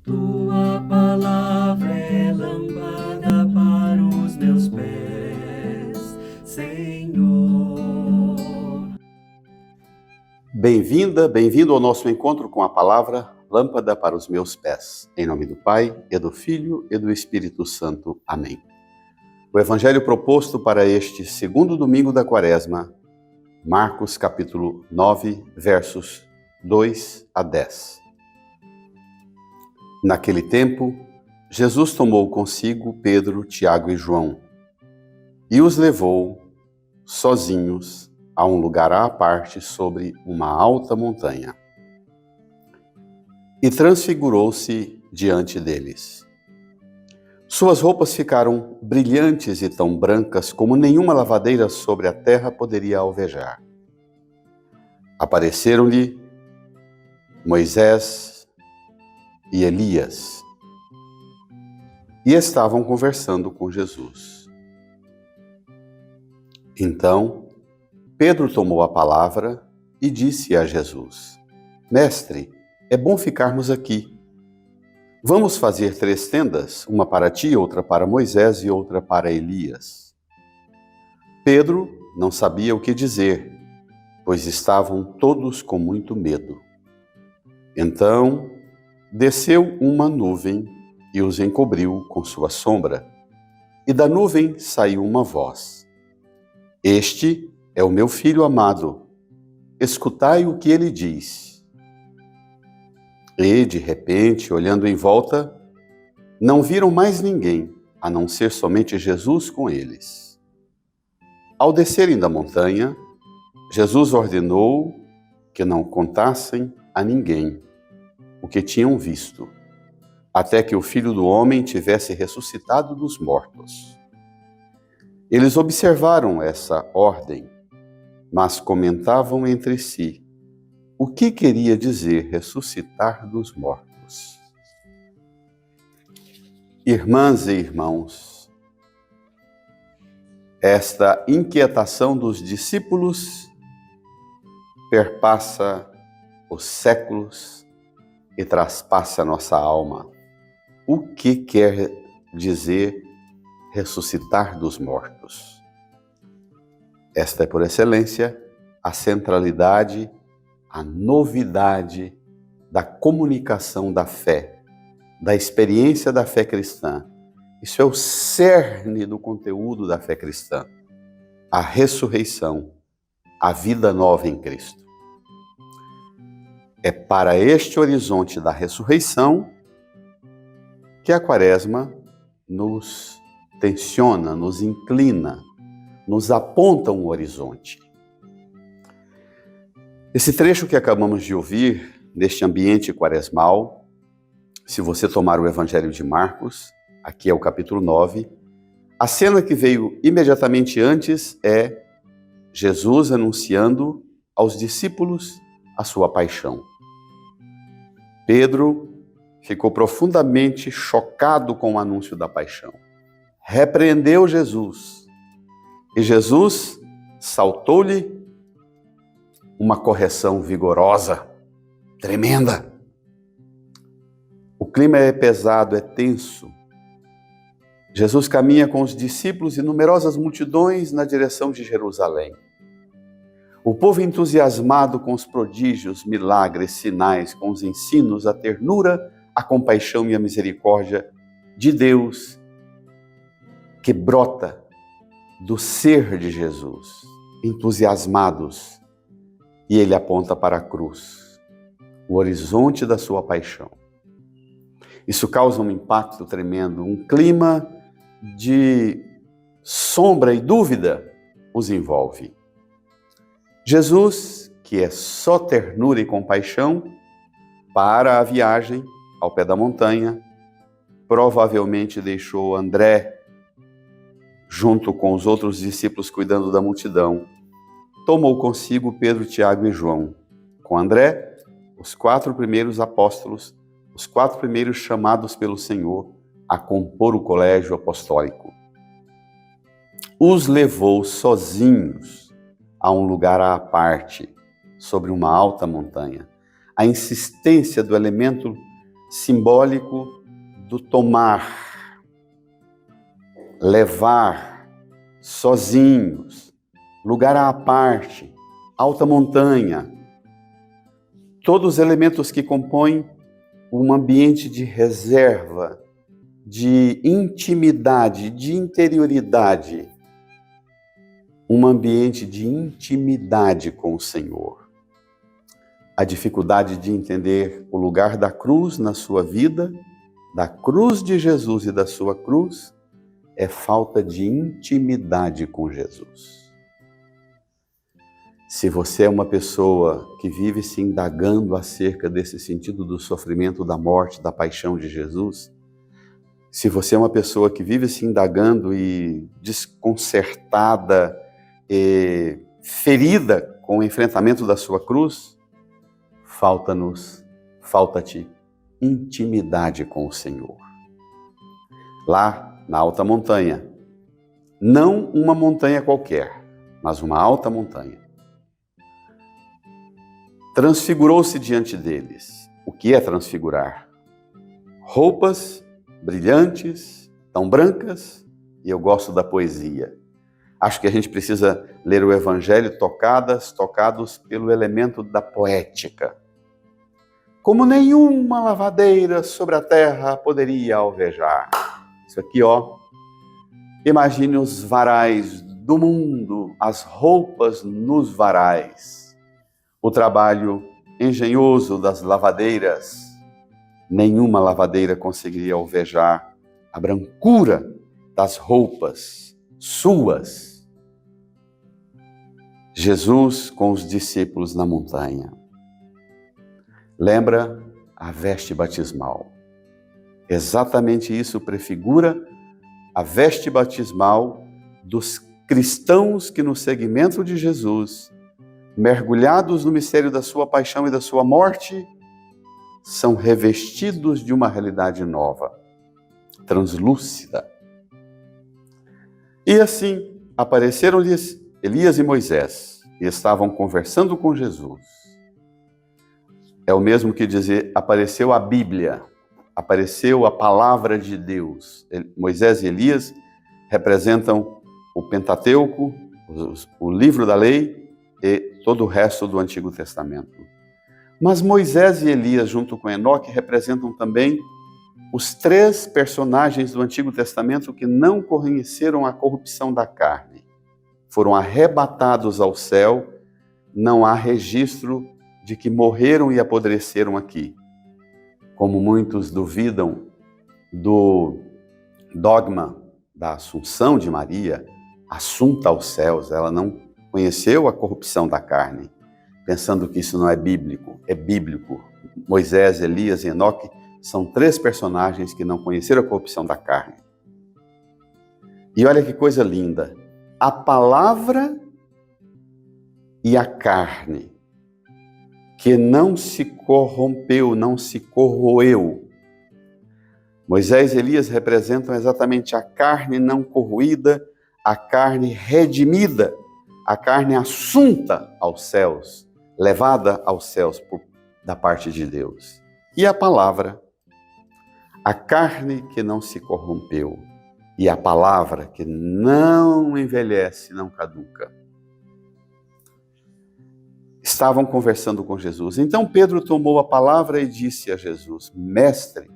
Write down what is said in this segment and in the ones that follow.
Tua palavra é lâmpada para os meus pés, Senhor. Bem-vinda, bem-vindo ao nosso encontro com a palavra Lâmpada para os meus pés. Em nome do Pai, e do Filho e do Espírito Santo. Amém. O evangelho proposto para este segundo domingo da Quaresma, Marcos capítulo 9, versos 2 a 10. Naquele tempo, Jesus tomou consigo Pedro, Tiago e João e os levou sozinhos a um lugar à parte sobre uma alta montanha. E transfigurou-se diante deles. Suas roupas ficaram brilhantes e tão brancas como nenhuma lavadeira sobre a terra poderia alvejar. Apareceram-lhe Moisés e Elias e estavam conversando com Jesus. Então, Pedro tomou a palavra e disse a Jesus: Mestre, é bom ficarmos aqui. Vamos fazer 3 tendas, uma para ti, outra para Moisés e outra para Elias. Pedro não sabia o que dizer, pois estavam todos com muito medo. Então, desceu uma nuvem e os encobriu com sua sombra, e da nuvem saiu uma voz: Este é o meu filho amado, escutai o que ele diz. E, de repente, olhando em volta, não viram mais ninguém, a não ser somente Jesus com eles. Ao descerem da montanha, Jesus ordenou que não contassem a ninguém o que tinham visto, até que o Filho do Homem tivesse ressuscitado dos mortos. Eles observaram essa ordem, mas comentavam entre si o que queria dizer ressuscitar dos mortos. Irmãs e irmãos, esta inquietação dos discípulos perpassa os séculos e traspassa a nossa alma. O que quer dizer ressuscitar dos mortos? Esta é, por excelência, a centralidade, a novidade da comunicação da fé, da experiência da fé cristã. Isso é o cerne do conteúdo da fé cristã. A ressurreição, a vida nova em Cristo. É para este horizonte da ressurreição que a Quaresma nos tensiona, nos inclina, nos aponta um horizonte. Esse trecho que acabamos de ouvir, neste ambiente quaresmal, se você tomar o Evangelho de Marcos, aqui é o capítulo 9, a cena que veio imediatamente antes é Jesus anunciando aos discípulos a sua paixão. Pedro ficou profundamente chocado com o anúncio da paixão. Repreendeu Jesus. E Jesus saltou-lhe uma correção vigorosa, tremenda. O clima é pesado, é tenso. Jesus caminha com os discípulos e numerosas multidões na direção de Jerusalém. O povo entusiasmado com os prodígios, milagres, sinais, com os ensinos, a ternura, a compaixão e a misericórdia de Deus que brota do ser de Jesus, entusiasmados. E ele aponta para a cruz, o horizonte da sua paixão. Isso causa um impacto tremendo, um clima de sombra e dúvida os envolve. Jesus, que é só ternura e compaixão, para a viagem ao pé da montanha, provavelmente deixou André, junto com os outros discípulos cuidando da multidão, tomou consigo Pedro, Tiago e João. Com André, os 4 primeiros apóstolos, os 4 primeiros chamados pelo Senhor a compor o colégio apostólico. Os levou sozinhos a um lugar à parte, sobre uma alta montanha. A insistência do elemento simbólico do tomar, levar, sozinhos, lugar à parte, alta montanha, todos os elementos que compõem um ambiente de reserva, de intimidade, de interioridade, um ambiente de intimidade com o Senhor. A dificuldade de entender o lugar da cruz na sua vida, da cruz de Jesus e da sua cruz, é falta de intimidade com Jesus. Se você é uma pessoa que vive se indagando acerca desse sentido do sofrimento, da morte, da paixão de Jesus, se você é uma pessoa que vive se indagando e desconcertada e ferida com o enfrentamento da sua cruz, falta-te intimidade com o Senhor. Lá na alta montanha, não uma montanha qualquer, mas uma alta montanha, transfigurou-se diante deles. O que é transfigurar? Roupas brilhantes, tão brancas, e eu gosto da poesia. Acho que a gente precisa ler o Evangelho tocados pelo elemento da poética. Como nenhuma lavadeira sobre a terra poderia alvejar. Isso aqui, ó. Imagine os varais do mundo, as roupas nos varais. O trabalho engenhoso das lavadeiras. Nenhuma lavadeira conseguiria alvejar a brancura das roupas suas. Jesus com os discípulos na montanha. Lembra a veste batismal. Exatamente isso prefigura a veste batismal dos cristãos que no seguimento de Jesus, mergulhados no mistério da sua paixão e da sua morte, são revestidos de uma realidade nova, translúcida. E assim, apareceram-lhes Elias e Moisés, e estavam conversando com Jesus. É o mesmo que dizer, apareceu a Bíblia, apareceu a palavra de Deus. Moisés e Elias representam o Pentateuco, o livro da lei e todo o resto do Antigo Testamento. Mas Moisés e Elias, junto com Enoque, representam também os três personagens do Antigo Testamento que não conheceram a corrupção da carne. Foram arrebatados ao céu, não há registro de que morreram e apodreceram aqui. Como muitos duvidam do dogma da Assunção de Maria, assunta aos céus, ela não conheceu a corrupção da carne, pensando que isso não é bíblico. É bíblico. Moisés, Elias e Enoque são três personagens que não conheceram a corrupção da carne. E olha que coisa linda. A palavra e a carne, que não se corrompeu, não se corroeu. Moisés e Elias representam exatamente a carne não corroída, a carne redimida, a carne assunta aos céus, levada aos céus da parte de Deus. E a palavra, a carne que não se corrompeu, e a palavra que não envelhece, não caduca. Estavam conversando com Jesus. Então Pedro tomou a palavra e disse a Jesus: Mestre,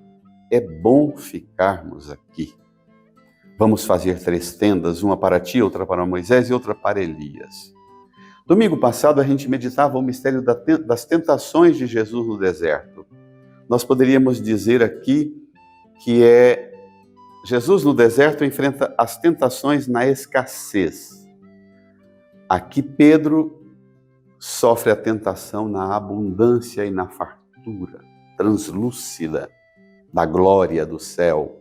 é bom ficarmos aqui. Vamos fazer 3 tendas, uma para ti, outra para Moisés e outra para Elias. Domingo passado a gente meditava o mistério das tentações de Jesus no deserto. Nós poderíamos dizer aqui que Jesus no deserto enfrenta as tentações na escassez. Aqui Pedro sofre a tentação na abundância e na fartura translúcida da glória do céu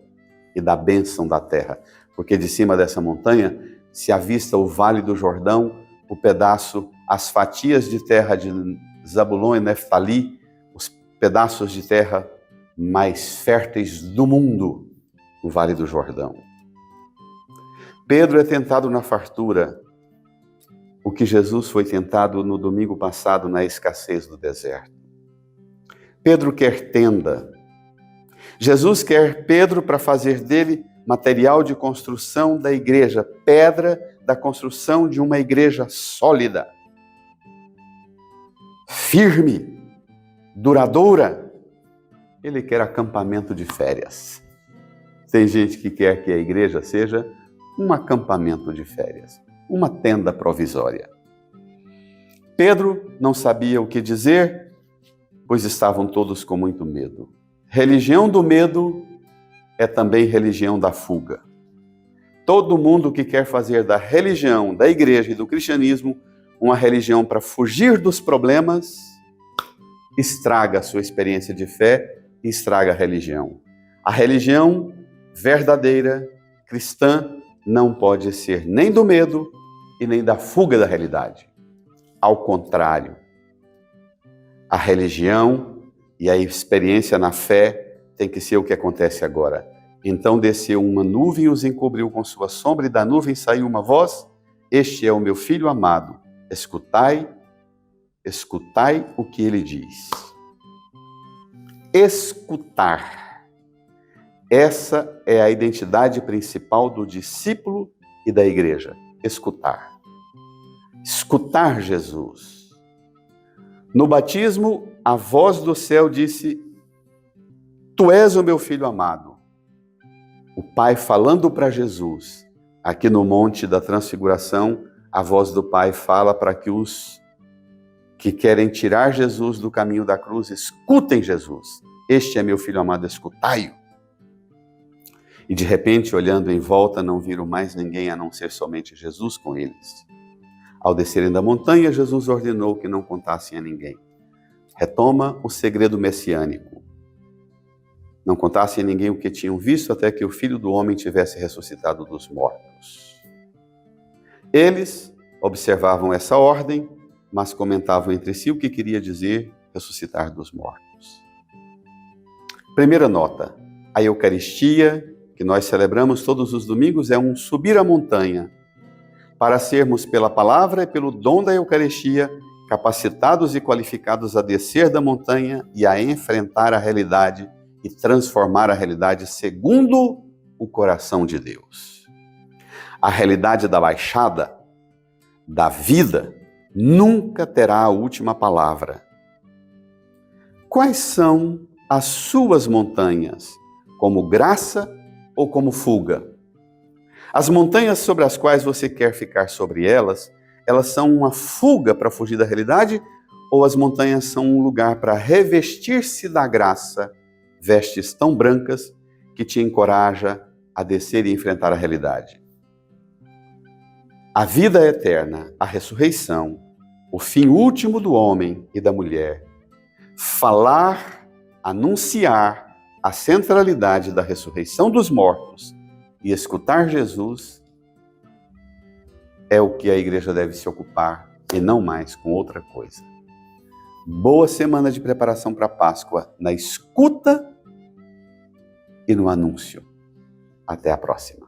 e da bênção da terra. Porque de cima dessa montanha se avista o Vale do Jordão, o pedaço, as fatias de terra de Zabulon e Neftali, os pedaços de terra mais férteis do mundo, no Vale do Jordão. Pedro é tentado na fartura, o que Jesus foi tentado no domingo passado na escassez do deserto. Pedro quer tenda, Jesus quer Pedro para fazer dele material de construção da igreja, pedra da construção de uma igreja sólida, firme, duradoura. Ele quer acampamento de férias. Tem gente que quer que a igreja seja um acampamento de férias, uma tenda provisória. Pedro não sabia o que dizer, pois estavam todos com muito medo. Religião do medo é também religião da fuga. Todo mundo que quer fazer da religião, da igreja e do cristianismo uma religião para fugir dos problemas, estraga a sua experiência de fé e estraga a religião. A religião verdadeira, cristã, não pode ser nem do medo e nem da fuga da realidade. Ao contrário, a religião e a experiência na fé tem que ser o que acontece agora. Então desceu uma nuvem e os encobriu com sua sombra, e da nuvem saiu uma voz: este é o meu filho amado, escutai o que ele diz. Escutar. Essa é a identidade principal do discípulo e da igreja. Escutar. Escutar Jesus. No batismo, a voz do céu disse: tu és o meu filho amado. O Pai falando para Jesus. Aqui no Monte da Transfiguração, a voz do Pai fala para que os que querem tirar Jesus do caminho da cruz escutem Jesus. Este é meu filho amado, escutai-o. E de repente, olhando em volta, não viram mais ninguém a não ser somente Jesus com eles. Ao descerem da montanha, Jesus ordenou que não contassem a ninguém. Retoma o segredo messiânico. Não contassem a ninguém o que tinham visto até que o Filho do Homem tivesse ressuscitado dos mortos. Eles observavam essa ordem, mas comentavam entre si o que queria dizer ressuscitar dos mortos. Primeira nota: a Eucaristia, que nós celebramos todos os domingos, é um subir a montanha, para sermos, pela palavra e pelo dom da Eucaristia, capacitados e qualificados a descer da montanha e a enfrentar a realidade e transformar a realidade segundo o coração de Deus. A realidade da baixada, da vida, nunca terá a última palavra. Quais são as suas montanhas, como graça ou como fuga? As montanhas sobre as quais você quer ficar sobre elas são uma fuga para fugir da realidade, ou as montanhas são um lugar para revestir-se da graça, vestes tão brancas que te encoraja a descer e enfrentar a realidade? A vida eterna, a ressurreição, o fim último do homem e da mulher, falar, anunciar a centralidade da ressurreição dos mortos e escutar Jesus é o que a igreja deve se ocupar e não mais com outra coisa. Boa semana de preparação para a Páscoa na escuta e no anúncio. Até a próxima.